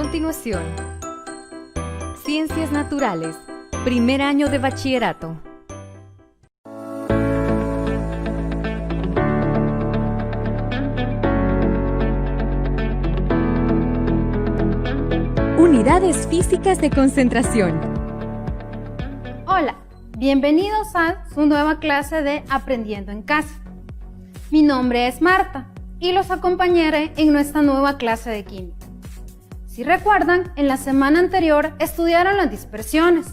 continuación, Ciencias Naturales, primer año de bachillerato. Unidades físicas de concentración. Hola, bienvenidos a su nueva clase de Aprendiendo en Casa. Mi nombre es Marta y los acompañaré en nuestra nueva clase de química. Si recuerdan, en la semana anterior estudiaron las dispersiones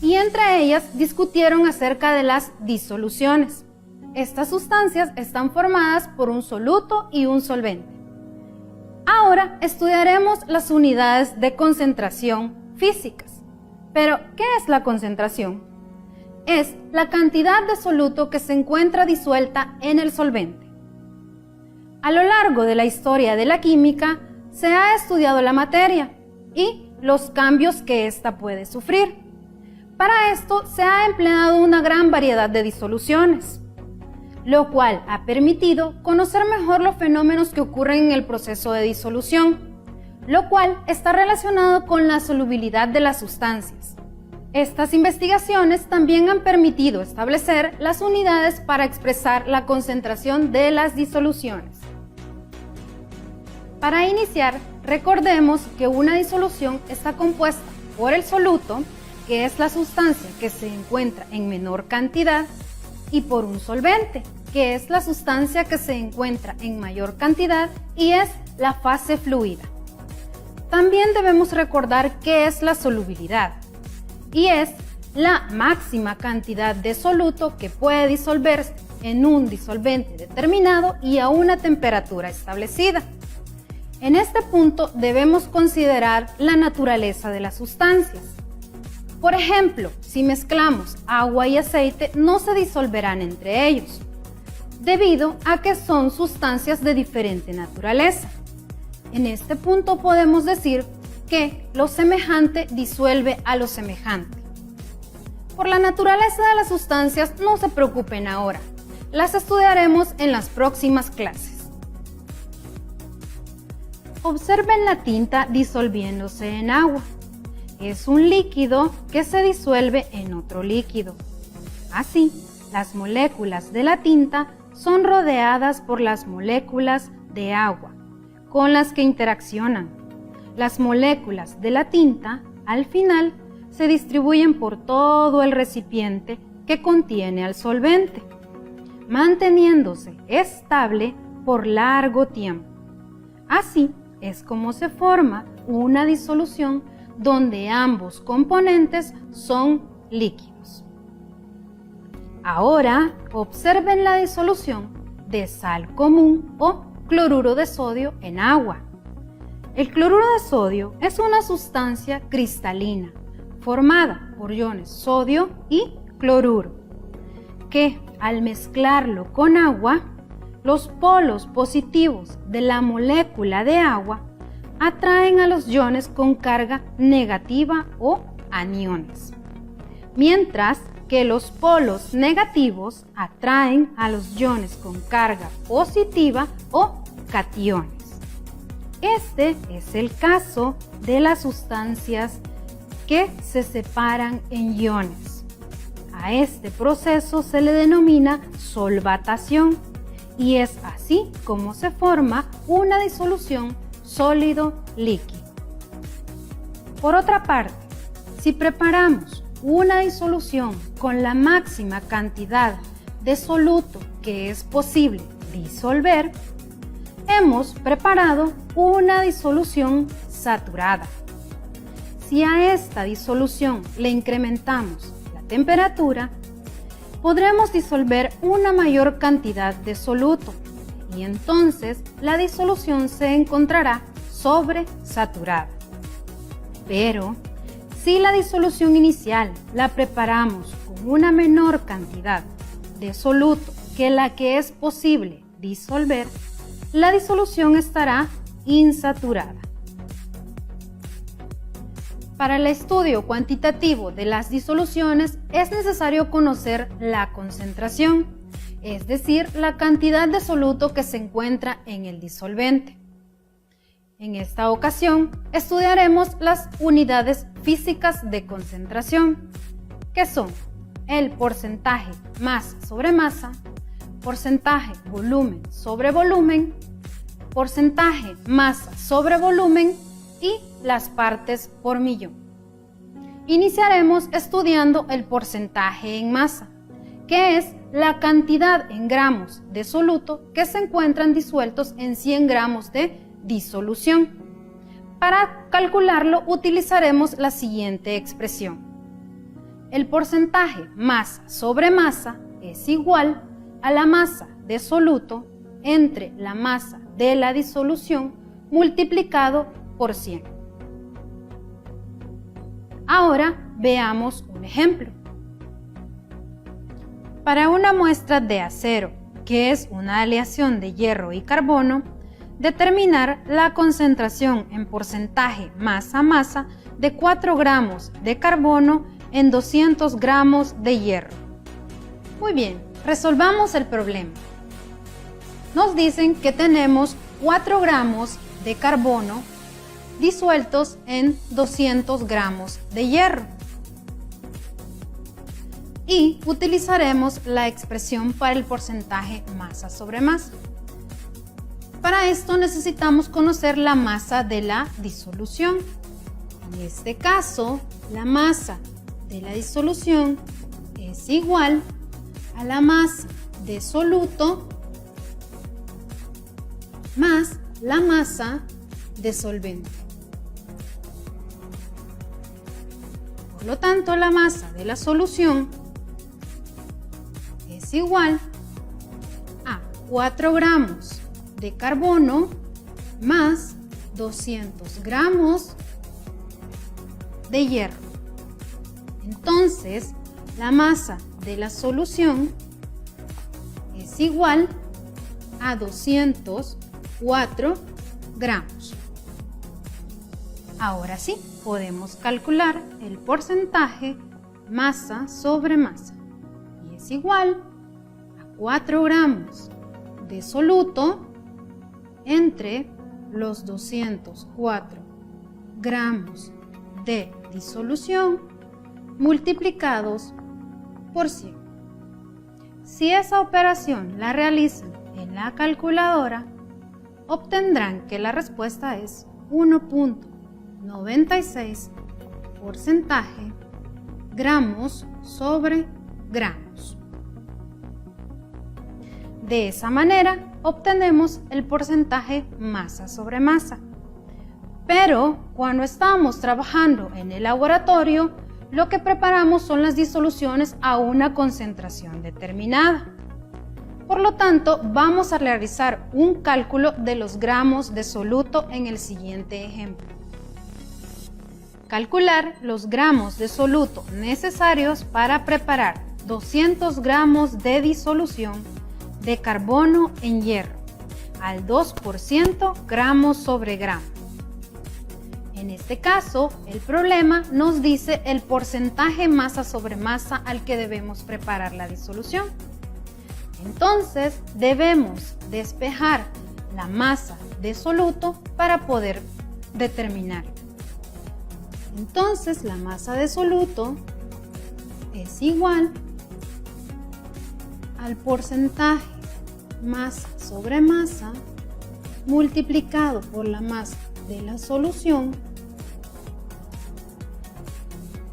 y entre ellas discutieron acerca de las disoluciones. Estas sustancias están formadas por un soluto y un solvente. Ahora estudiaremos las unidades de concentración físicas. Pero, ¿qué es la concentración? Es la cantidad de soluto que se encuentra disuelta en el solvente. A lo largo de la historia de la química, se ha estudiado la materia y los cambios que ésta puede sufrir. Para esto se ha empleado una gran variedad de disoluciones, lo cual ha permitido conocer mejor los fenómenos que ocurren en el proceso de disolución, lo cual está relacionado con la solubilidad de las sustancias. Estas investigaciones también han permitido establecer las unidades para expresar la concentración de las disoluciones. Para iniciar, recordemos que una disolución está compuesta por el soluto, que es la sustancia que se encuentra en menor cantidad, y por un solvente, que es la sustancia que se encuentra en mayor cantidad y es la fase fluida. También debemos recordar qué es la solubilidad, y es la máxima cantidad de soluto que puede disolverse en un disolvente determinado y a una temperatura establecida. En este punto debemos considerar la naturaleza de las sustancias. Por ejemplo, si mezclamos agua y aceite, no se disolverán entre ellos, debido a que son sustancias de diferente naturaleza. En este punto podemos decir que lo semejante disuelve a lo semejante. Por la naturaleza de las sustancias no se preocupen ahora, las estudiaremos en las próximas clases. Observen la tinta disolviéndose en agua. Es un líquido que se disuelve en otro líquido. Así, las moléculas de la tinta son rodeadas por las moléculas de agua, con las que interaccionan. Las moléculas de la tinta, al final, se distribuyen por todo el recipiente que contiene al solvente, manteniéndose estable por largo tiempo. Así es como se forma una disolución donde ambos componentes son líquidos. Ahora observen la disolución de sal común o cloruro de sodio en agua. El cloruro de sodio es una sustancia cristalina formada por iones sodio y cloruro, que al mezclarlo con agua, los polos positivos de la molécula de agua atraen a los iones con carga negativa o aniones, mientras que los polos negativos atraen a los iones con carga positiva o cationes. Este es el caso de las sustancias que se separan en iones. A este proceso se le denomina solvatación y es así como se forma una disolución sólido-líquido. Por otra parte, si preparamos una disolución con la máxima cantidad de soluto que es posible disolver, hemos preparado una disolución saturada. Si a esta disolución le incrementamos la temperatura, podremos disolver una mayor cantidad de soluto y entonces la disolución se encontrará sobresaturada. Pero si la disolución inicial la preparamos con una menor cantidad de soluto que la que es posible disolver, la disolución estará insaturada. Para el estudio cuantitativo de las disoluciones es necesario conocer la concentración, es decir, la cantidad de soluto que se encuentra en el disolvente. En esta ocasión estudiaremos las unidades físicas de concentración, que son el porcentaje masa sobre masa, porcentaje volumen sobre volumen, porcentaje masa sobre volumen y las partes por millón. Iniciaremos estudiando el porcentaje en masa, que es la cantidad en gramos de soluto que se encuentran disueltos en 100 gramos de disolución. Para calcularlo utilizaremos la siguiente expresión. El porcentaje masa sobre masa es igual a la masa de soluto entre la masa de la disolución multiplicado por 100. Ahora veamos un ejemplo. Para una muestra de acero, que es una aleación de hierro y carbono, determinar la concentración en porcentaje masa-masa de 4 gramos de carbono en 200 gramos de hierro. Muy bien, resolvamos el problema. Nos dicen que tenemos 4 gramos de carbono disueltos en 200 gramos de hierro. Y utilizaremos la expresión para el porcentaje masa sobre masa. Para esto necesitamos conocer la masa de la disolución. En este caso, la masa de la disolución es igual a la masa de soluto más la masa de solvente. Por lo tanto, la masa de la solución es igual a 4 gramos de carbono más 200 gramos de hierro. Entonces, la masa de la solución es igual a 204 gramos. Ahora sí, podemos calcular el porcentaje masa sobre masa. Y es igual a 4 gramos de soluto entre los 204 gramos de disolución multiplicados por 100. Si esa operación la realizan en la calculadora, obtendrán que la respuesta es 1.96 porcentaje gramos sobre gramos. De esa manera obtenemos el porcentaje masa sobre masa. Pero cuando estamos trabajando en el laboratorio, lo que preparamos son las disoluciones a una concentración determinada. Por lo tanto, vamos a realizar un cálculo de los gramos de soluto en el siguiente ejemplo. Calcular los gramos de soluto necesarios para preparar 200 gramos de disolución de carbono en hierro al 2% gramos sobre gramo. En este caso, el problema nos dice el porcentaje masa sobre masa al que debemos preparar la disolución. Entonces, debemos despejar la masa de soluto para poder determinarla. Entonces, la masa de soluto es igual al porcentaje masa sobre masa multiplicado por la masa de la solución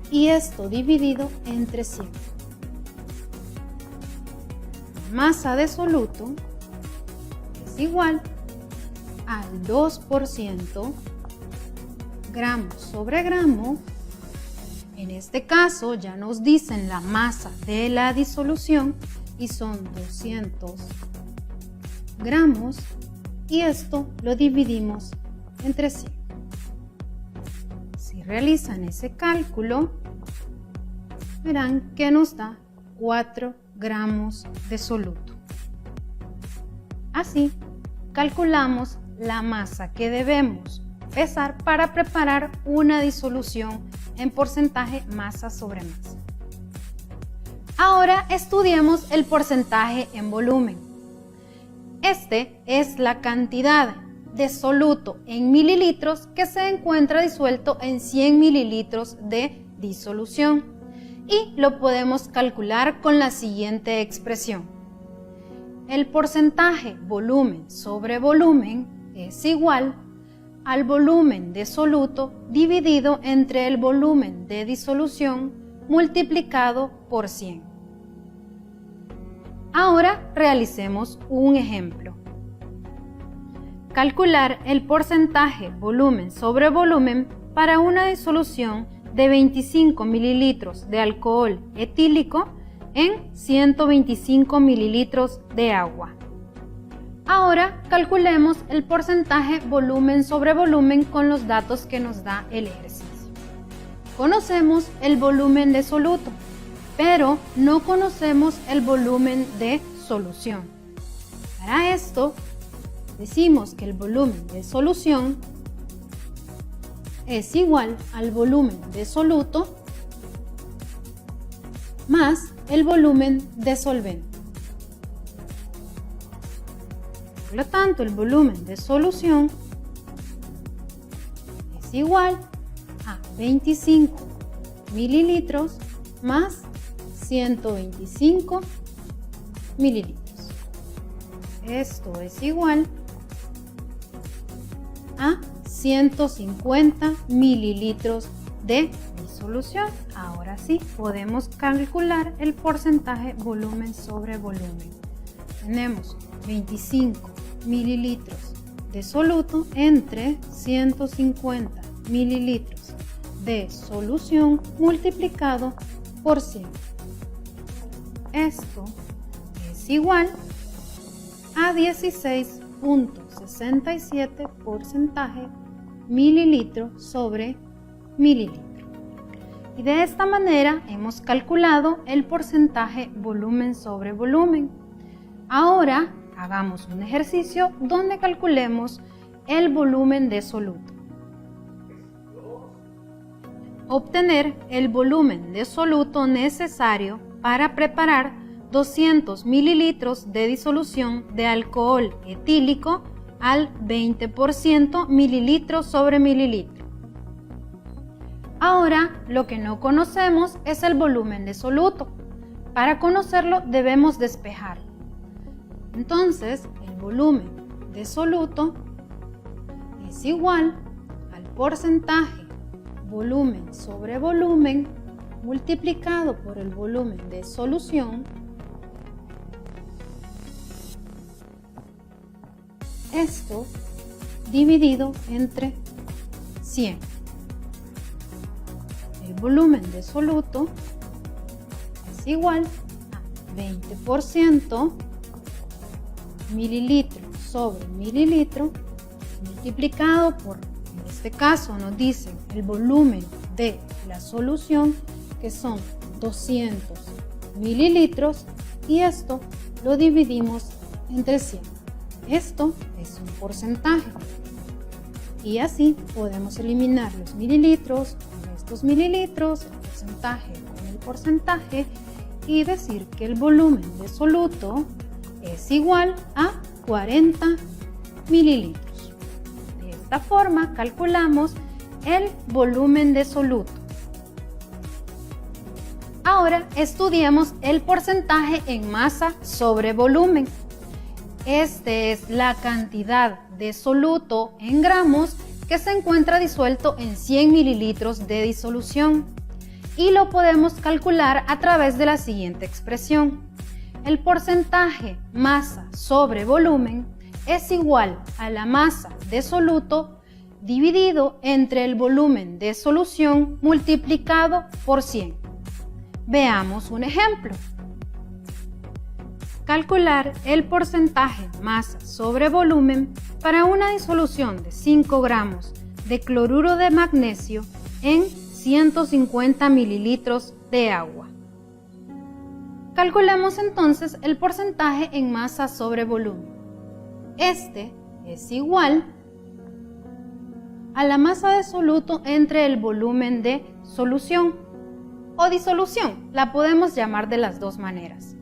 y esto dividido entre 100. La masa de soluto es igual al 2% gramos sobre gramo. En este caso ya nos dicen la masa de la disolución y son 200 gramos y esto lo dividimos entre 100. Si realizan ese cálculo, verán que nos da 4 gramos de soluto. Así, calculamos la masa que debemos pesar para preparar una disolución en porcentaje masa sobre masa. Ahora estudiemos el porcentaje en volumen. Este es la cantidad de soluto en mililitros que se encuentra disuelto en 100 mililitros de disolución. Y lo podemos calcular con la siguiente expresión. El porcentaje volumen sobre volumen es igual al volumen de soluto dividido entre el volumen de disolución multiplicado por 100. Ahora realicemos un ejemplo. Calcular el porcentaje volumen sobre volumen para una disolución de 25 mililitros de alcohol etílico en 125 mililitros de agua. Ahora calculemos el porcentaje volumen sobre volumen con los datos que nos da el ejercicio. Conocemos el volumen de soluto, pero no conocemos el volumen de solución. Para esto, decimos que el volumen de solución es igual al volumen de soluto más el volumen de solvente. Por lo tanto, el volumen de solución es igual a 25 mililitros más 125 mililitros. Esto es igual a 150 mililitros de disolución. Ahora sí, podemos calcular el porcentaje volumen sobre volumen. Tenemos 25 mililitros de soluto entre 150 mililitros de solución multiplicado por 100. Esto es igual a 16.67 porcentaje mililitro sobre mililitro. Y de esta manera hemos calculado el porcentaje volumen sobre volumen. Ahora hagamos un ejercicio donde calculemos el volumen de soluto. Obtener el volumen de soluto necesario para preparar 200 mililitros de disolución de alcohol etílico al 20% mililitro sobre mililitro. Ahora, lo que no conocemos es el volumen de soluto. Para conocerlo debemos despejarlo. Entonces, el volumen de soluto es igual al porcentaje volumen sobre volumen multiplicado por el volumen de solución. Esto dividido entre 100. El volumen de soluto es igual a 20% mililitro sobre mililitro multiplicado por, en este caso nos dicen el volumen de la solución, que son 200 mililitros, y esto lo dividimos entre 100. Esto es un porcentaje. Y así podemos eliminar los mililitros con estos mililitros, el porcentaje con el porcentaje, y decir que el volumen de soluto es igual a 40 mililitros. De esta forma calculamos el volumen de soluto. Ahora estudiemos el porcentaje en masa sobre volumen. Este es la cantidad de soluto en gramos que se encuentra disuelto en 100 mililitros de disolución, y lo podemos calcular a través de la siguiente expresión. El porcentaje masa sobre volumen es igual a la masa de soluto dividido entre el volumen de solución multiplicado por 100. Veamos un ejemplo. Calcular el porcentaje masa sobre volumen para una disolución de 5 gramos de cloruro de magnesio en 150 mililitros de agua. Calculemos entonces el porcentaje en masa sobre volumen. Este es igual a la masa de soluto entre el volumen de solución o disolución. La podemos llamar de las dos maneras.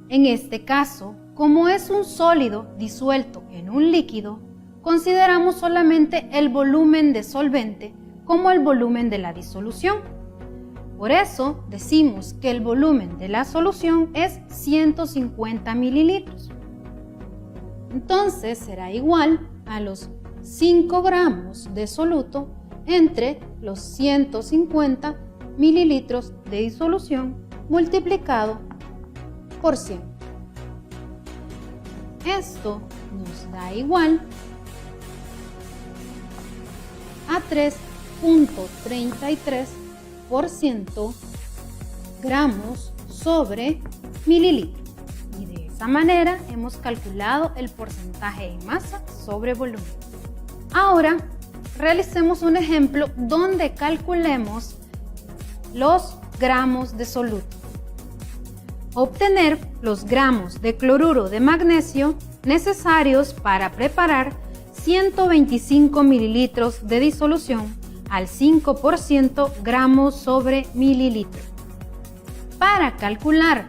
En este caso, como es un sólido disuelto en un líquido, consideramos solamente el volumen de solvente como el volumen de la disolución. Por eso decimos que el volumen de la solución es 150 mililitros. Entonces será igual a los 5 gramos de soluto entre los 150 mililitros de disolución multiplicado por 100. Esto nos da igual a 3.33% gramos sobre mililitro. Y de esa manera hemos calculado el porcentaje de masa sobre volumen. Ahora realicemos un ejemplo donde calculemos los gramos de soluto. Obtener los gramos de cloruro de magnesio necesarios para preparar 125 mililitros de disolución al 5% gramos sobre mililitro. Para calcular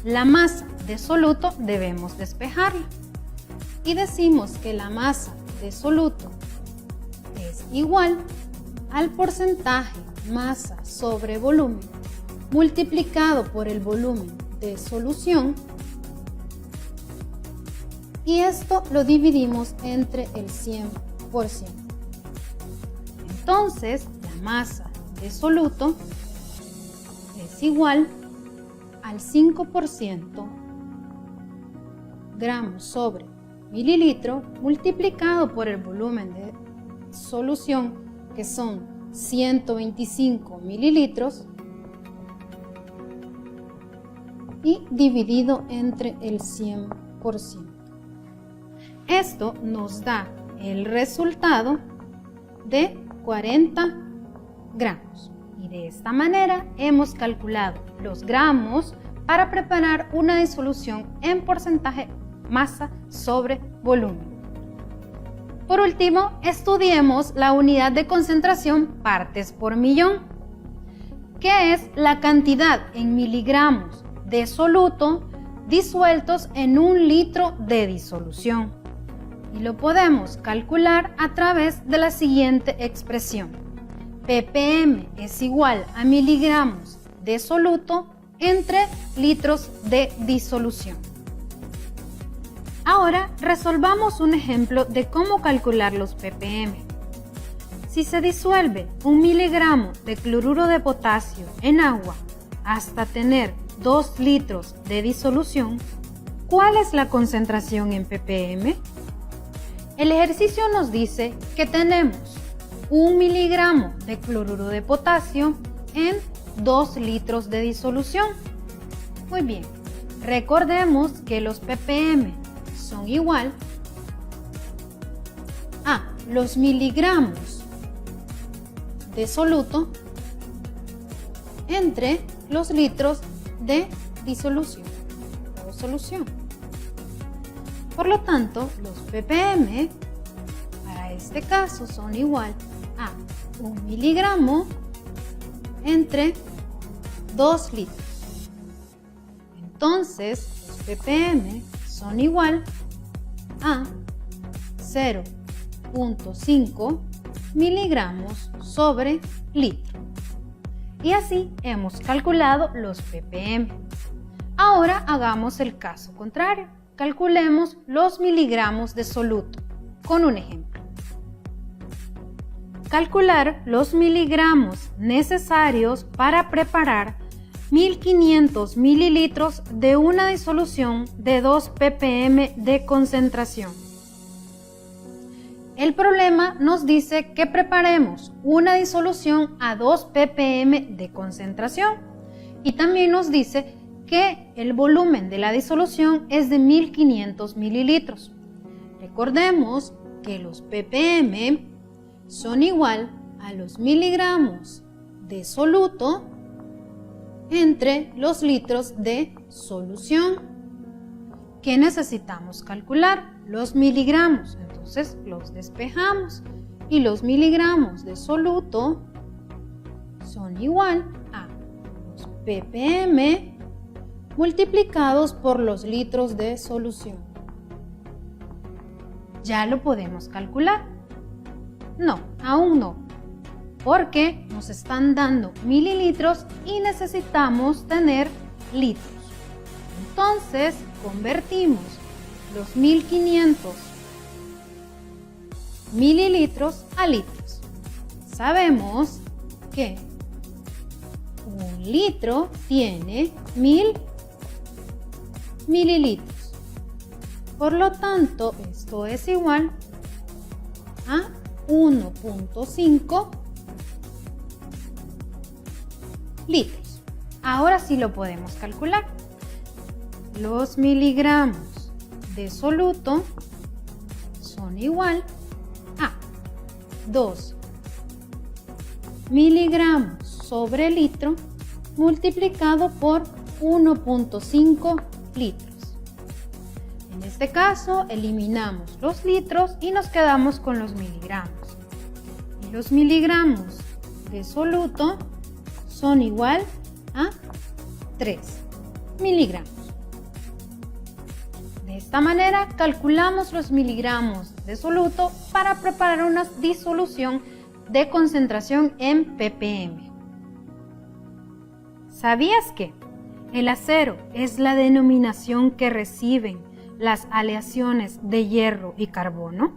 la masa de soluto debemos despejarla y decimos que la masa de soluto es igual al porcentaje masa sobre volumen multiplicado por el volumen de solución, y esto lo dividimos entre el 100%. Entonces la masa de soluto es igual al 5% gramos sobre mililitro multiplicado por el volumen de solución, que son 125 mililitros, y dividido entre el 100%. Esto nos da el resultado de 40 gramos. Y de esta manera hemos calculado los gramos para preparar una disolución en porcentaje masa sobre volumen. Por último, estudiemos la unidad de concentración partes por millón, que es la cantidad en miligramos de soluto disueltos en 1 litro de disolución. Y lo podemos calcular a través de la siguiente expresión. ppm es igual a miligramos de soluto entre litros de disolución. Ahora resolvamos un ejemplo de cómo calcular los ppm. Si se disuelve 1 miligramo de cloruro de potasio en agua hasta tener 2 litros de disolución, ¿cuál es la concentración en ppm? El ejercicio nos dice que tenemos 1 miligramo de cloruro de potasio en 2 litros de disolución. Muy bien, recordemos que los ppm son igual a los miligramos de soluto entre los litros de disolución o solución. Por lo tanto, los ppm para este caso son igual a 1 miligramo entre 2 litros. Entonces, los ppm son igual a 0.5 miligramos sobre litro. Y así hemos calculado los ppm. Ahora hagamos el caso contrario. Calculemos los miligramos de soluto con un ejemplo. Calcular los miligramos necesarios para preparar 1500 mililitros de una disolución de 2 ppm de concentración. El problema nos dice que preparemos una disolución a 2 ppm de concentración y también nos dice que el volumen de la disolución es de 1500 mililitros. Recordemos que los ppm son igual a los miligramos de soluto entre los litros de solución. ¿Qué necesitamos calcular? Los miligramos. Entonces los despejamos y los miligramos de soluto son igual a los ppm multiplicados por los litros de solución. ¿Ya lo podemos calcular? No, aún no, porque nos están dando mililitros y necesitamos tener litros. Entonces, convertimos los 1500 mililitros a litros. Sabemos que un litro tiene 1000 mililitros. Por lo tanto, esto es igual a 1.5 litros. Ahora sí lo podemos calcular. Los miligramos de soluto son igual a 2 miligramos sobre litro multiplicado por 1.5 litros. En este caso, eliminamos los litros y nos quedamos con los miligramos. Y los miligramos de soluto son igual a 3 miligramos. De esta manera, calculamos los miligramos de soluto para preparar una disolución de concentración en ppm. ¿Sabías que el acero es la denominación que reciben las aleaciones de hierro y carbono,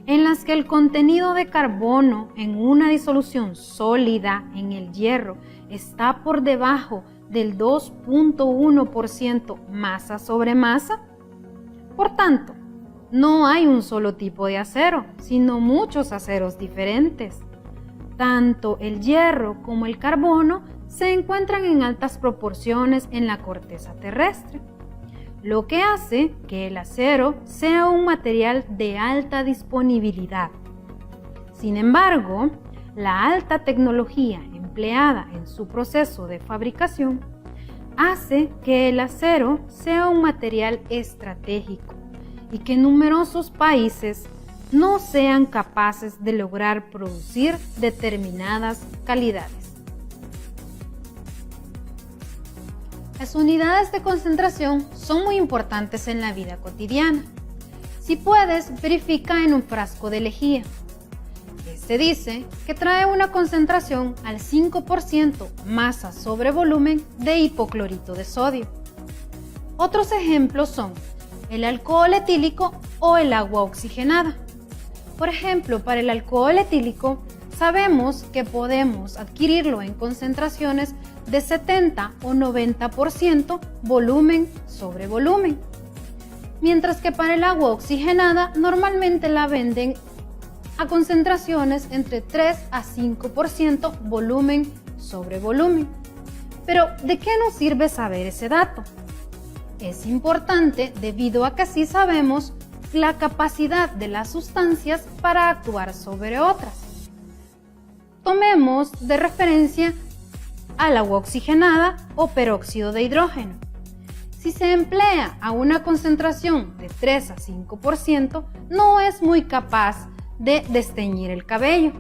en las que el contenido de carbono en una disolución sólida en el hierro está por debajo del 2.1% masa sobre masa? Por tanto, no hay un solo tipo de acero, sino muchos aceros diferentes. Tanto el hierro como el carbono se encuentran en altas proporciones en la corteza terrestre, lo que hace que el acero sea un material de alta disponibilidad. Sin embargo, la alta tecnología empleada en su proceso de fabricación hace que el acero sea un material estratégico y que numerosos países no sean capaces de lograr producir determinadas calidades. Las unidades de concentración son muy importantes en la vida cotidiana. Si puedes, verifica en un frasco de lejía. Este dice que trae una concentración al 5% masa sobre volumen de hipoclorito de sodio. Otros ejemplos son el alcohol etílico o el agua oxigenada. Por ejemplo, para el alcohol etílico sabemos que podemos adquirirlo en concentraciones de 70 o 90% volumen sobre volumen, mientras que para el agua oxigenada normalmente la venden a concentraciones entre 3 a 5% volumen sobre volumen. Pero, ¿de qué nos sirve saber ese dato? Es importante debido a que así sabemos la capacidad de las sustancias para actuar sobre otras. Tomemos de referencia al agua oxigenada o peróxido de hidrógeno. Si se emplea a una concentración de 3 a 5%, no es muy capaz de desteñir el cabello.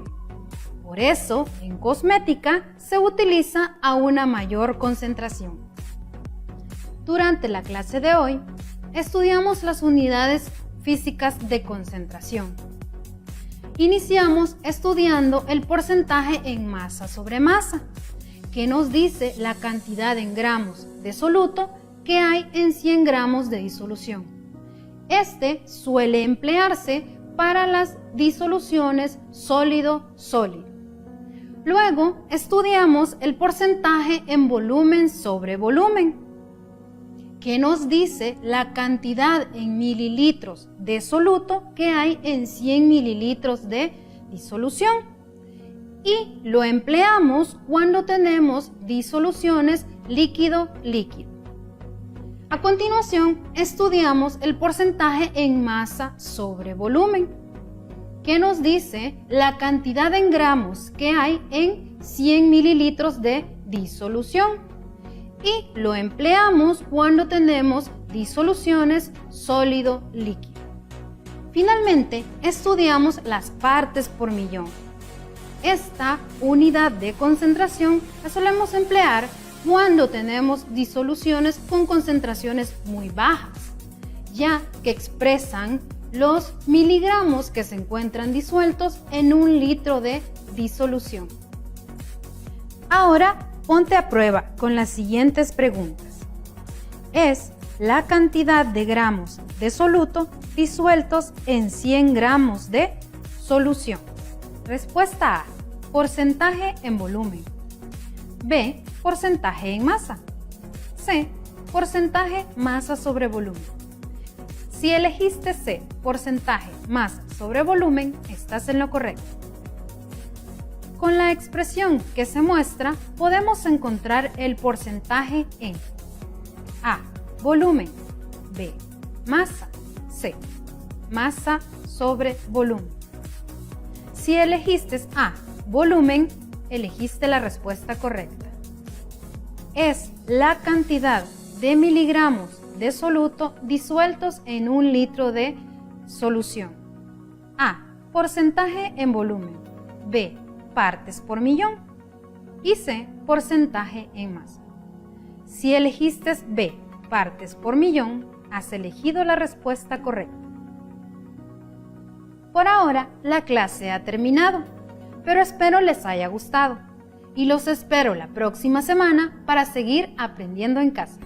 Por eso, en cosmética se utiliza a una mayor concentración. Durante la clase de hoy, estudiamos las unidades físicas de concentración. Iniciamos estudiando el porcentaje en masa sobre masa, que nos dice la cantidad en gramos de soluto que hay en 100 gramos de disolución. Este suele emplearse para las disoluciones sólido-sólido. Luego estudiamos el porcentaje en volumen sobre volumen, que nos dice la cantidad en mililitros de soluto que hay en 100 mililitros de disolución. Y lo empleamos cuando tenemos disoluciones líquido-líquido. A continuación, estudiamos el porcentaje en masa sobre volumen, que nos dice la cantidad en gramos que hay en 100 mililitros de disolución. Y lo empleamos cuando tenemos disoluciones sólido-líquido. Finalmente, estudiamos las partes por millón. Esta unidad de concentración la solemos emplear cuando tenemos disoluciones con concentraciones muy bajas, ya que expresan los miligramos que se encuentran disueltos en 1 litro de disolución. Ahora ponte a prueba con las siguientes preguntas. Es la cantidad de gramos de soluto disueltos en 100 gramos de solución. Respuesta A, porcentaje en volumen. B, porcentaje en masa. C, porcentaje masa sobre volumen. Si elegiste C, porcentaje masa sobre volumen, estás en lo correcto. Con la expresión que se muestra, podemos encontrar el porcentaje en A, volumen, B, masa, C, masa sobre volumen. Si elegiste A, volumen, elegiste la respuesta correcta. Es la cantidad de miligramos de soluto disueltos en 1 litro de solución. A, porcentaje en volumen. B, partes por millón. Y C, porcentaje en masa. Si elegiste B, partes por millón, has elegido la respuesta correcta. Por ahora, la clase ha terminado, pero espero les haya gustado y los espero la próxima semana para seguir aprendiendo en casa.